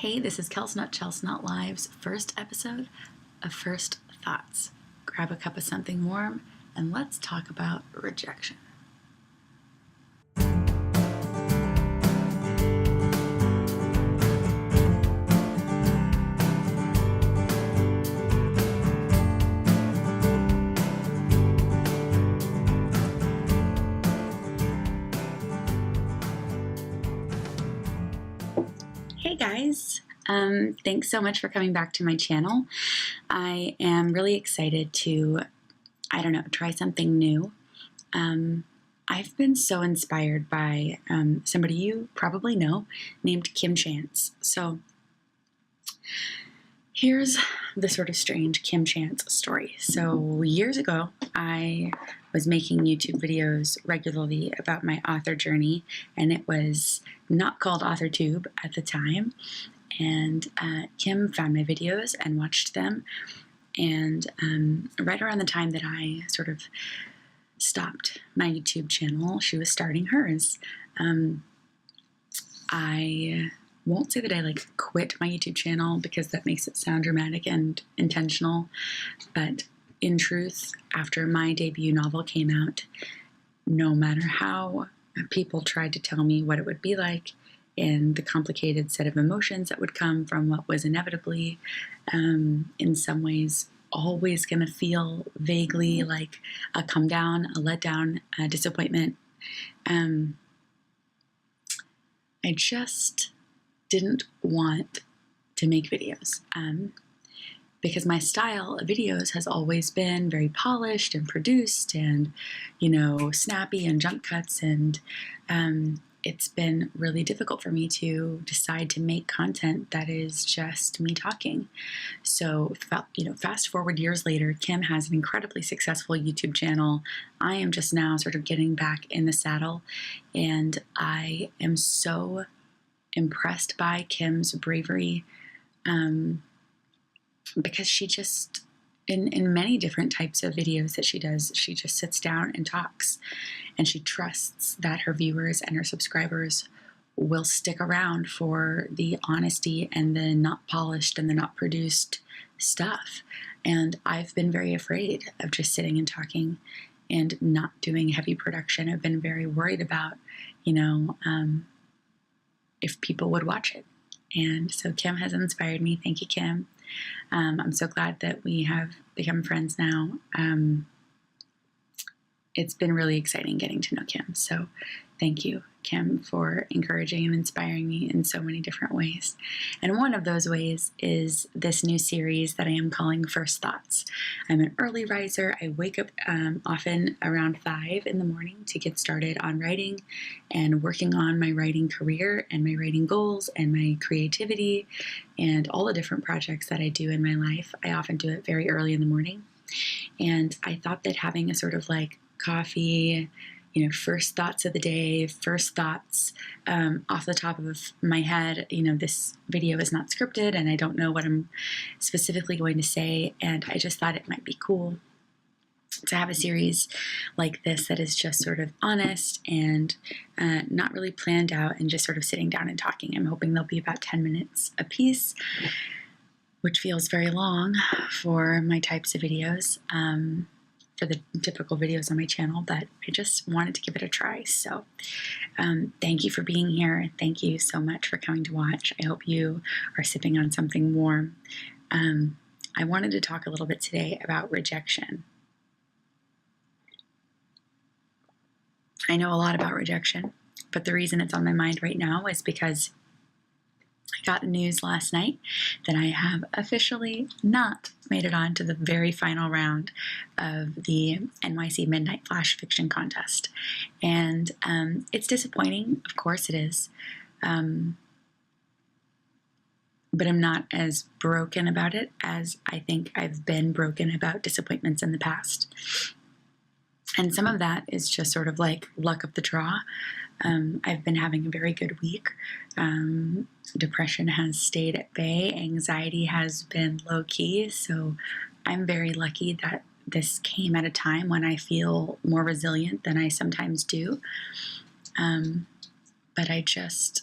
Hey, this is Kels Not Chels Not Live's first episode of First Thoughts. Grab a cup of something warm and let's talk about rejection. Hey guys, thanks so much for coming back to my channel. I am really excited to, try something new. I've been so inspired by somebody you probably know named Kim Chance. So here's the sort of strange Kim Chance story. So years ago, I was making YouTube videos regularly about my author journey, and it was not called AuthorTube at the time. And Kim found my videos and watched them. And right around the time that I sort of stopped my YouTube channel, she was starting hers. I won't say that I quit my YouTube channel because that makes it sound dramatic and intentional, but in truth, after my debut novel came out, no matter how people tried to tell me what it would be like and the complicated set of emotions that would come from what was inevitably, in some ways, always going to feel vaguely like a come down, a letdown, a disappointment, I just didn't want to make videos. Because my style of videos has always been very polished and produced and, snappy and jump cuts. And it's been really difficult for me to decide to make content that is just me talking. So, fast forward years later, Kim has an incredibly successful YouTube channel. I am just now sort of getting back in the saddle, and I am so impressed by Kim's bravery, because she just, in many different types of videos that she does, she just sits down and talks, and she trusts that her viewers and her subscribers will stick around for the honesty and the not polished and the not produced stuff. And I've been very afraid of just sitting and talking and not doing heavy production. I've been very worried about, if people would watch it. And so Kim has inspired me. Thank you, Kim. I'm so glad that we have become friends now. It's been really exciting getting to know Kim. So thank you, Kim, for encouraging and inspiring me in so many different ways. And one of those ways is this new series that I am calling First Thoughts. I'm an early riser. I wake up often around 5 in the morning to get started on writing and working on my writing career and my writing goals and my creativity and all the different projects that I do in my life. I often do it very early in the morning. And I thought that having a sort of coffee, first thoughts of the day, first thoughts off the top of my head. This video is not scripted and I don't know what I'm specifically going to say. And I just thought it might be cool to have a series like this that is just sort of honest and not really planned out and just sort of sitting down and talking. I'm hoping they'll be about 10 minutes a piece, which feels very long for my types of videos. For the typical videos on my channel, but I just wanted to give it a try. So thank you for being here. Thank you so much for coming to watch. I hope you are sipping on something warm. I wanted to talk a little bit today about rejection. I know a lot about rejection, but the reason it's on my mind right now is because I got news last night that I have officially not made it on to the very final round of the NYC Midnight Flash Fiction Contest. And it's disappointing, of course it is, but I'm not as broken about it as I think I've been broken about disappointments in the past. And some of that is just sort of like luck of the draw. I've been having a very good week. Depression has stayed at bay. Anxiety has been low-key. So I'm very lucky that this came at a time when I feel more resilient than I sometimes do. But I just,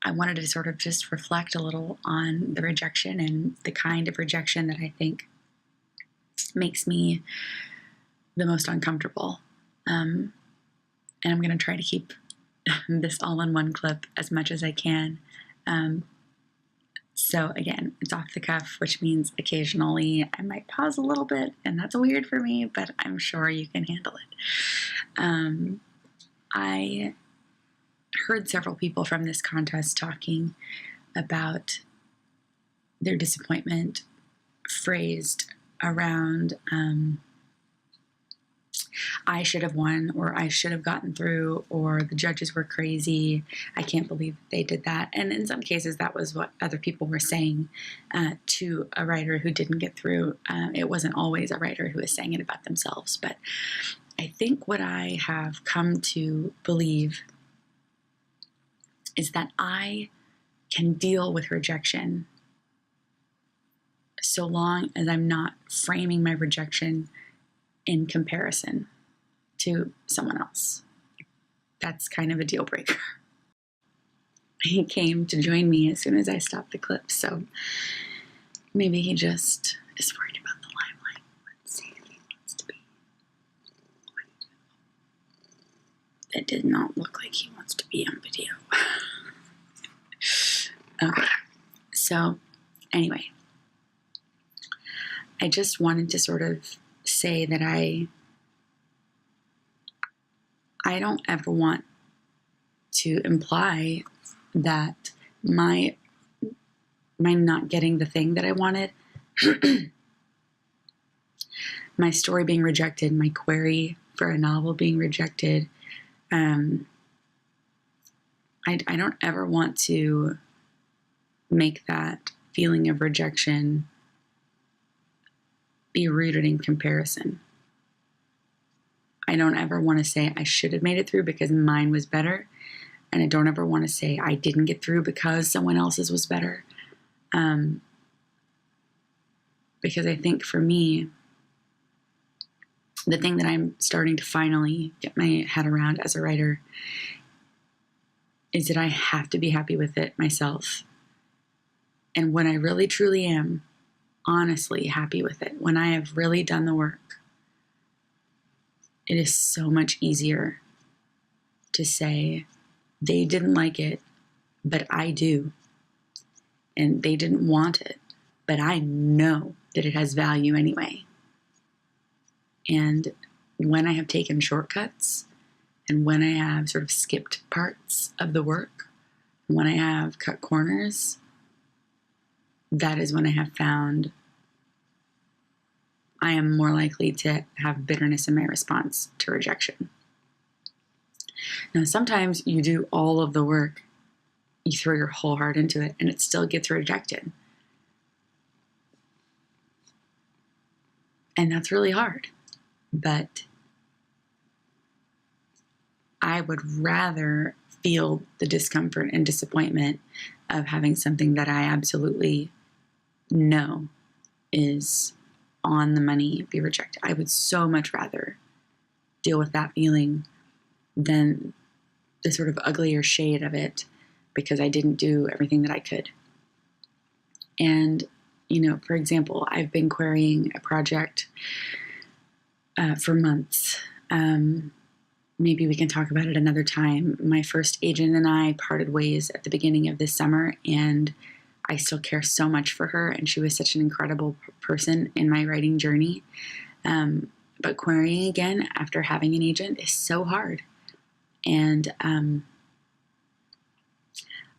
I wanted to sort of just reflect a little on the rejection and the kind of rejection that I think makes me the most uncomfortable. And I'm going to try to keep this all in one clip as much as I can. So again, it's off the cuff, which means occasionally I might pause a little bit, and that's weird for me, but I'm sure you can handle it. I heard several people from this contest talking about their disappointment phrased around I should have won, or I should have gotten through, or the judges were crazy. I can't believe they did that. And in some cases, that was what other people were saying to a writer who didn't get through. It wasn't always a writer who was saying it about themselves. But I think what I have come to believe is that I can deal with rejection so long as I'm not framing my rejection in comparison to someone else. That's kind of a deal breaker. He came to join me as soon as I stopped the clip, so maybe he just is worried about the limelight. Let's see if he wants to be. It did not look like he wants to be on video. Okay, so anyway, I just wanted to sort of say that I don't ever want to imply that my not getting the thing that I wanted, my story being rejected, my query for a novel being rejected, I don't ever want to make that feeling of rejection be rooted in comparison. I don't ever want to say I should have made it through because mine was better. And I don't ever want to say I didn't get through because someone else's was better. Because I think for me, the thing that I'm starting to finally get my head around as a writer is that I have to be happy with it myself. And when I really truly am honestly happy with it, when I have really done the work, it is so much easier to say, they didn't like it, but I do. And they didn't want it, but I know that it has value anyway. And when I have taken shortcuts, and when I have sort of skipped parts of the work, when I have cut corners, that is when I have found I am more likely to have bitterness in my response to rejection. Now, sometimes you do all of the work, you throw your whole heart into it, and it still gets rejected. And that's really hard. But I would rather feel the discomfort and disappointment of having something that I absolutely know is on the money be rejected. I would so much rather deal with that feeling than the sort of uglier shade of it because I didn't do everything that I could. And, for example, I've been querying a project for months. Maybe we can talk about it another time. My first agent and I parted ways at the beginning of this summer, and I still care so much for her, and she was such an incredible person in my writing journey. But querying again after having an agent is so hard. And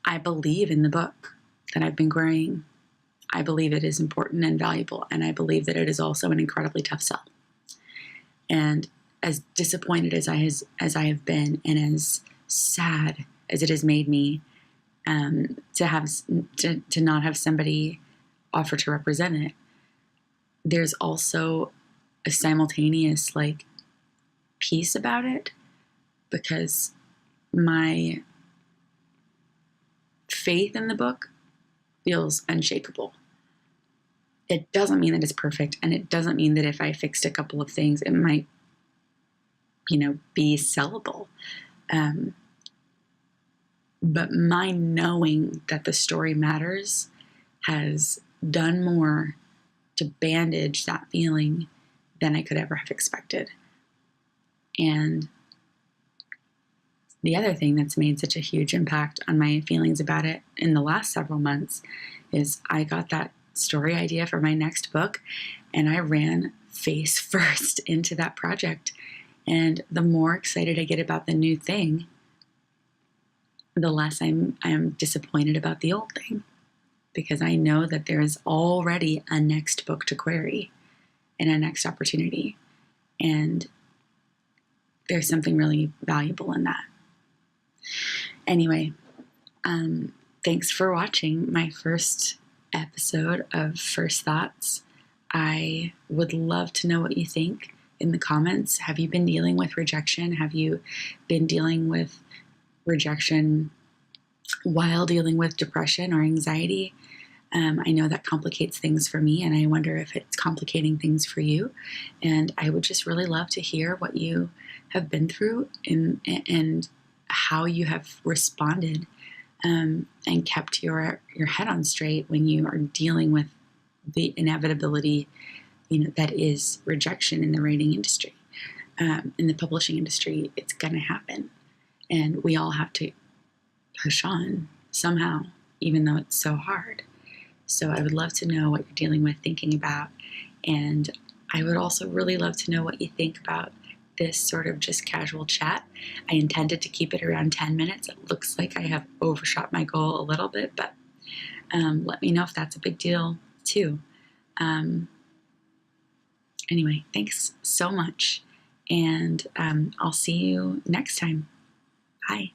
I believe in the book that I've been querying. I believe it is important and valuable, and I believe that it is also an incredibly tough sell. And as disappointed as I have been, and as sad as it has made me, to not have somebody offer to represent it, there's also a simultaneous peace about it, because my faith in the book feels unshakable. It doesn't mean that it's perfect, and it doesn't mean that if I fixed a couple of things, it might, be sellable. But my knowing that the story matters has done more to bandage that feeling than I could ever have expected. And the other thing that's made such a huge impact on my feelings about it in the last several months is I got that story idea for my next book, and I ran face first into that project. And the more excited I get about the new thing, the less I'm disappointed about the old thing, because I know that there is already a next book to query and a next opportunity. And there's something really valuable in that. Anyway, thanks for watching my first episode of First Thoughts. I would love to know what you think in the comments. Have you been dealing with rejection? Have you been dealing with rejection while dealing with depression or anxiety? I know that complicates things for me, and I wonder if it's complicating things for you. And I would just really love to hear what you have been through and how you have responded and kept your head on straight when you are dealing with the inevitability, that is rejection in the writing industry. In the publishing industry, it's going to happen. And we all have to push on somehow, even though it's so hard. So I would love to know what you're dealing with, thinking about. And I would also really love to know what you think about this sort of just casual chat. I intended to keep it around 10 minutes. It looks like I have overshot my goal a little bit, but let me know if that's a big deal too. Anyway, thanks so much. And I'll see you next time. Bye.